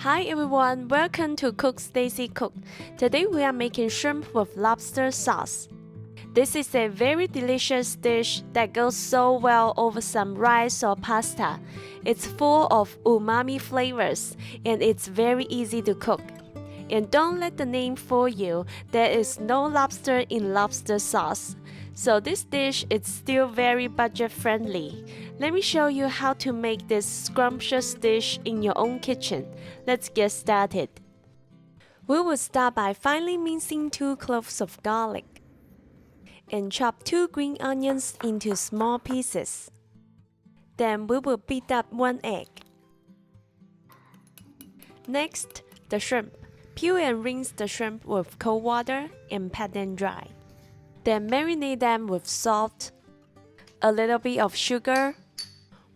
Hi everyone, welcome to Cook Stacy Cook. Today we are making shrimp with lobster sauce. This is a very delicious dish that goes so well over some rice or pasta. It's full of umami flavors and it's very easy to cook. And don't let the name fool you, there is no lobster in lobster sauce. So this dish is still very budget friendly. Let me show you how to make this scrumptious dish in your own kitchen. Let's get started. We will start by finely mincing 2 cloves of garlic and chop 2 green onions into small pieces. Then we will beat up 1 egg. Next, the shrimp. Peel and rinse the shrimp with cold water and pat them dry. Then marinate them with salt, a little bit of sugar,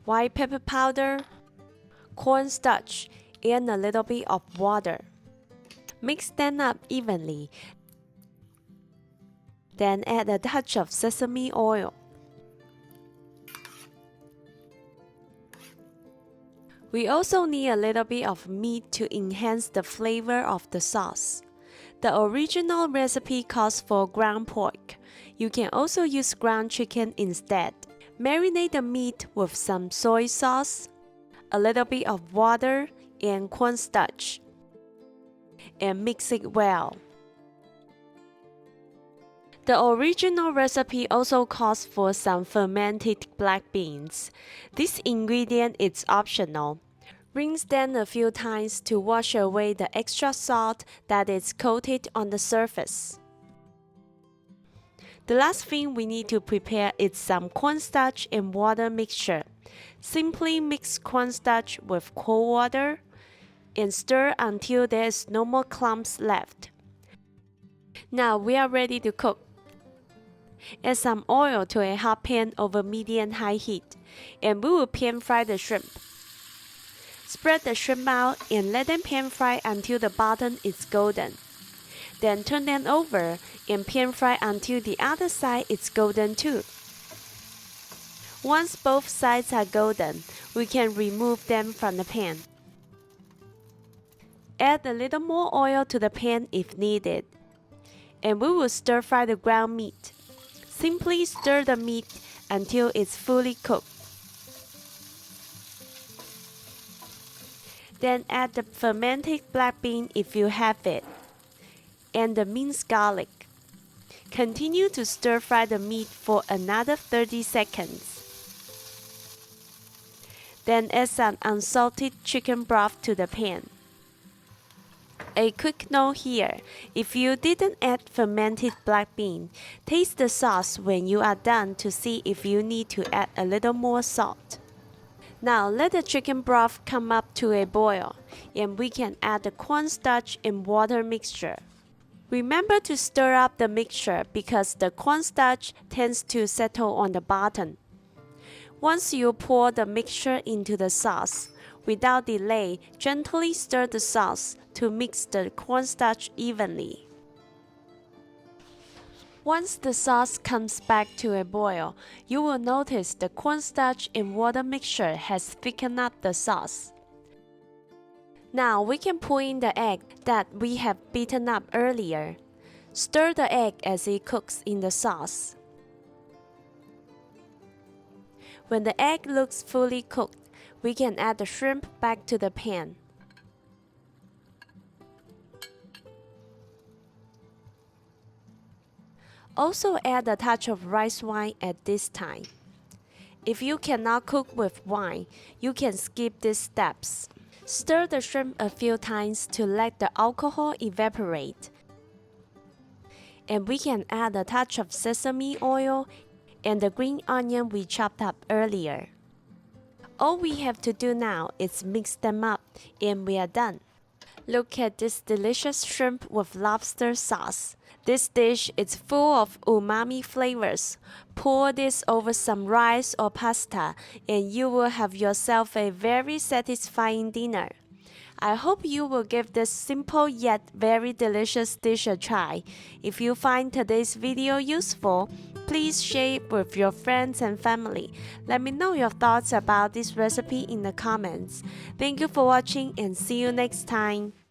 white pepper powder, cornstarch, and a little bit of water. Mix them up evenly. Then add a touch of sesame oil. We also need a little bit of meat to enhance the flavor of the sauce. The original recipe calls for ground pork. You can also use ground chicken instead. Marinate the meat with some soy sauce, a little bit of water, and cornstarch, and mix it well. The original recipe also calls for some fermented black beans. This ingredient is optional. Rinse them a few times to wash away the extra salt that is coated on the surface. The last thing we need to prepare is some cornstarch and water mixture. Simply mix cornstarch with cold water and stir until there is no more clumps left. Now we are ready to cook. Add some oil to a hot pan over medium-high heat, and we will pan fry the shrimp. Spread the shrimp out and let them pan fry until the bottom is golden. Then turn them over and pan fry until the other side is golden too. Once both sides are golden, we can remove them from the pan. Add a little more oil to the pan if needed. And we will stir fry the ground meat. Simply stir the meat until it's fully cooked. Then add the fermented black bean if you have it, and the minced garlic. Continue to stir fry the meat for another 30 seconds. Then add some unsalted chicken broth to the pan. A quick note here, if you didn't add fermented black bean, taste the sauce when you are done to see if you need to add a little more salt. Now let the chicken broth come up to a boil, and we can add the cornstarch and water mixture. Remember to stir up the mixture because the cornstarch tends to settle on the bottom. Once you pour the mixture into the sauce, without delay, gently stir the sauce to mix the cornstarch evenly. Once the sauce comes back to a boil, you will notice the cornstarch and water mixture has thickened up the sauce. Now we can pour in the egg that we have beaten up earlier. Stir the egg as it cooks in the sauce. When the egg looks fully cooked, we can add the shrimp back to the pan. Also add a touch of rice wine at this time. If you cannot cook with wine, you can skip these steps. Stir the shrimp a few times to let the alcohol evaporate. And we can add a touch of sesame oil and the green onion we chopped up earlier. All we have to do now is mix them up and we are done. Look at this delicious shrimp with lobster sauce. This dish is full of umami flavors. Pour this over some rice or pasta and you will have yourself a very satisfying dinner. I hope you will give this simple yet very delicious dish a try. If you find today's video useful, please share it with your friends and family. Let me know your thoughts about this recipe in the comments. Thank you for watching and see you next time.